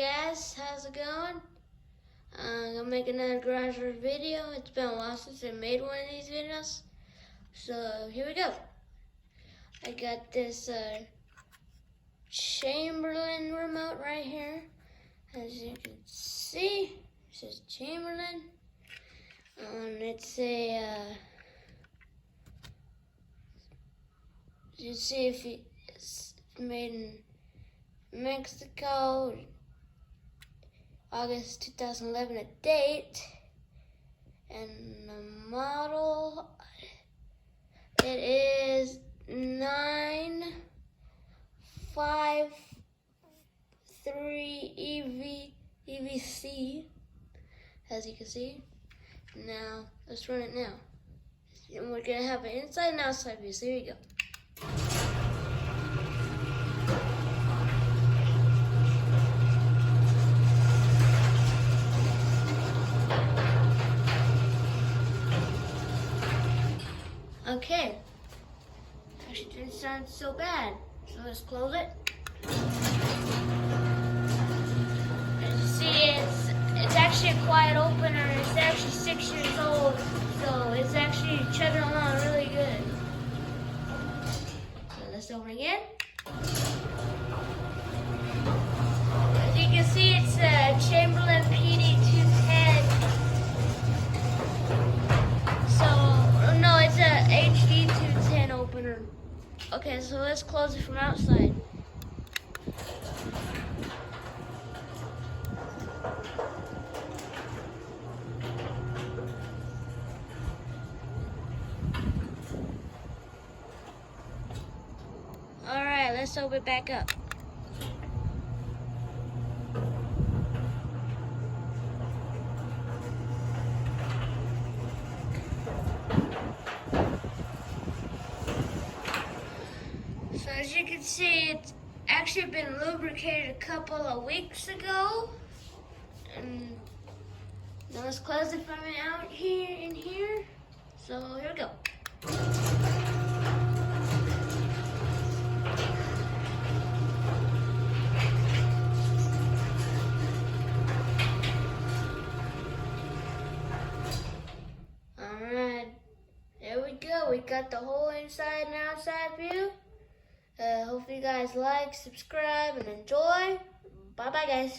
guys, how's it going? I'm gonna make another garage door video. It's been a while since I made one of these videos. So here we go. I got this Chamberlain remote right here. As you can see, it says Chamberlain. It's a, you see if it's made in Mexico, August 2011 a date, and the model, it is 953 EVC, as you can see. Now, let's run it now. And we're gonna have an inside and outside view, so here you go. Okay, actually didn't sound so bad, so let's close it. As you see, it's actually a quiet opener. It's actually 6 years old, so it's actually chugging along really good. So let's open it again. As you can see, it's a Chamberlain PD210. It's a HD 210 opener. Okay, so let's close it from outside. All right, let's open it back up. So as you can see, it's actually been lubricated a couple of weeks ago. And now let's close it from out here in here. So here we go. Alright, there we go. We got the whole inside and outside view. Hope you guys like, subscribe, and enjoy. Bye-bye, guys.